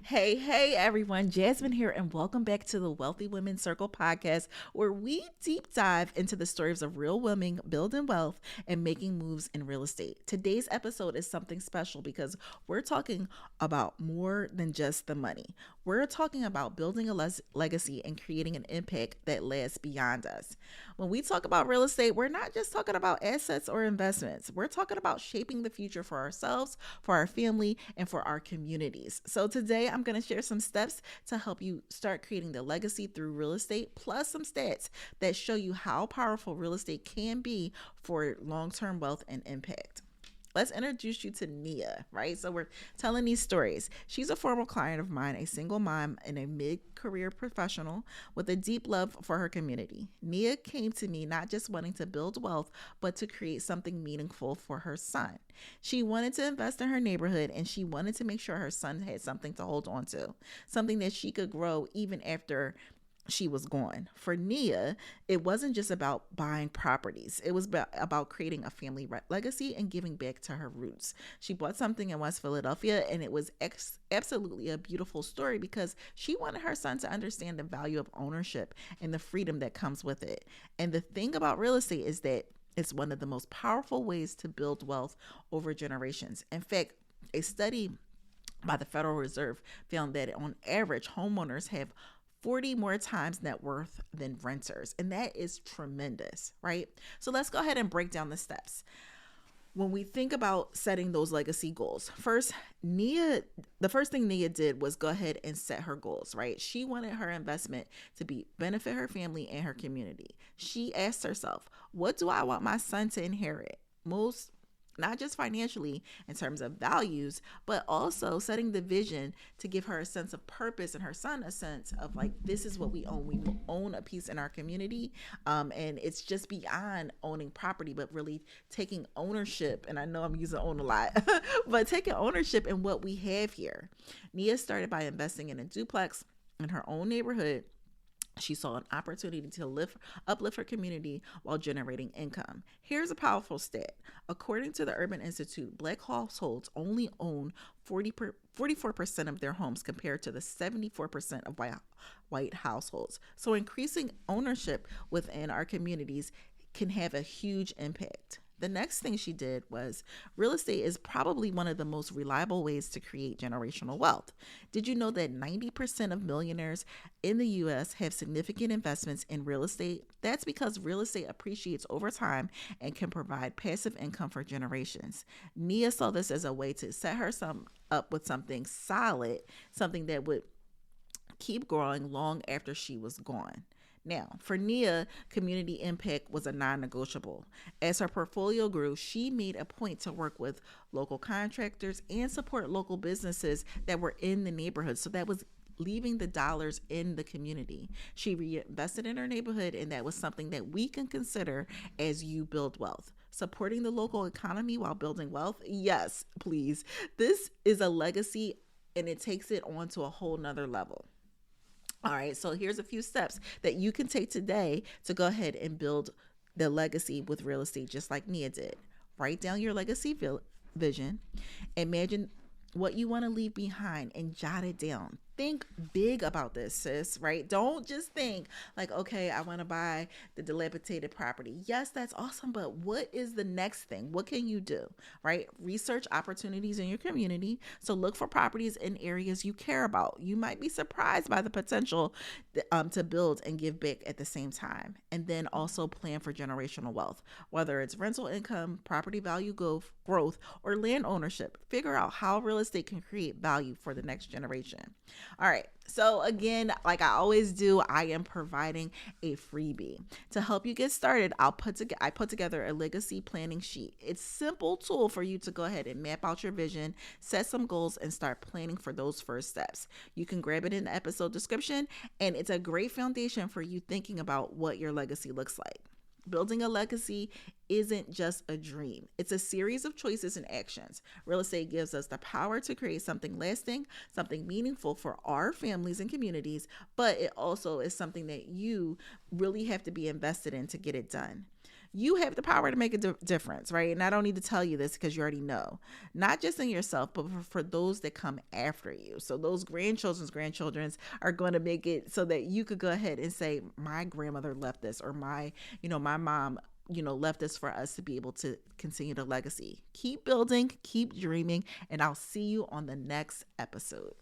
Hey, everyone. Jasmine here, and welcome back to the Wealthy Women Circle podcast, where we deep dive into the stories of real women building wealth and making moves in real estate. Today's episode is something special because we're talking about more than just the money. We're talking about building a legacy and creating an impact that lasts beyond us. When we talk about real estate, we're not just talking about assets or investments. We're talking about shaping the future for ourselves, for our family, and for our communities. So today I'm going to share some steps to help you start creating the legacy through real estate, plus some stats that show you how powerful real estate can be for long-term wealth and impact. Let's introduce you to Nia, right? So we're telling these stories. She's a former client of mine, a single mom and a mid-career professional with a deep love for her community. Nia came to me not just wanting to build wealth, but to create something meaningful for her son. She wanted to invest in her neighborhood, and she wanted to make sure her son had something to hold on to, something that she could grow even after she was gone. For Nia, it wasn't just about buying properties. It was about creating a family legacy and giving back to her roots. She bought something in West Philadelphia, and it was absolutely a beautiful story because she wanted her son to understand the value of ownership and the freedom that comes with it. And the thing about real estate is that it's one of the most powerful ways to build wealth over generations. In fact, a study by the Federal Reserve found that on average, homeowners have 40 more times net worth than renters. And that is tremendous, right? So let's go ahead and break down the steps. When we think about setting those legacy goals, the first thing Nia did was go ahead and set her goals, right? She wanted her investment to benefit her family and her community. She asked herself, what do I want my son to inherit? Not just financially in terms of values, but also setting the vision to give her a sense of purpose and her son a sense of like, this is what we own. We own a piece in our community. And it's just beyond owning property, but really taking ownership. And I know I'm using own a lot, but taking ownership in what we have here. Nia started by investing in a duplex in her own neighborhood. She saw an opportunity to uplift her community while generating income. Here's a powerful stat. According to the Urban Institute, Black households only own 44% of their homes compared to the 74% of white households. So increasing ownership within our communities can have a huge impact. The next thing she did was real estate is probably one of the most reliable ways to create generational wealth. Did you know that 90% of millionaires in the US have significant investments in real estate? That's because real estate appreciates over time and can provide passive income for generations. Nia saw this as a way to set her up with something solid, something that would keep growing long after she was gone. Now, for Nia, community impact was a non-negotiable. As her portfolio grew, she made a point to work with local contractors and support local businesses that were in the neighborhood. So that was leaving the dollars in the community. She reinvested in her neighborhood, and that was something that we can consider as you build wealth. Supporting the local economy while building wealth? Yes, please. This is a legacy, and it takes it on to a whole nother level. All right, so here's a few steps that you can take today to go ahead and build the legacy with real estate, just like Nia did. Write down your legacy vision. Imagine what you want to leave behind and jot it down. Think big about this, sis, right? Don't just think like, okay, I want to buy the dilapidated property. Yes, that's awesome, but what is the next thing? What can you do, right? Research opportunities in your community. So look for properties in areas you care about. You might be surprised by the potential to build and give back at the same time. And then also plan for generational wealth, whether it's rental income, property value growth, or land ownership. Figure out how real estate can create value for the next generation. All right. So again, like I always do, I am providing a freebie to help you get started. I put together a legacy planning sheet. It's a simple tool for you to go ahead and map out your vision, set some goals, and start planning for those first steps. You can grab it in the episode description, and it's a great foundation for you thinking about what your legacy looks like. Building a legacy isn't just a dream. It's a series of choices and actions. Real estate gives us the power to create something lasting, something meaningful for our families and communities, but it also is something that you really have to be invested in to get it done. You have the power to make a difference, right? And I don't need to tell you this because you already know, not just in yourself, but for those that come after you. So those grandchildren's are going to make it so that you could go ahead and say, my grandmother left this, or my mom, left this for us to be able to continue the legacy. Keep building, keep dreaming, and I'll see you on the next episode.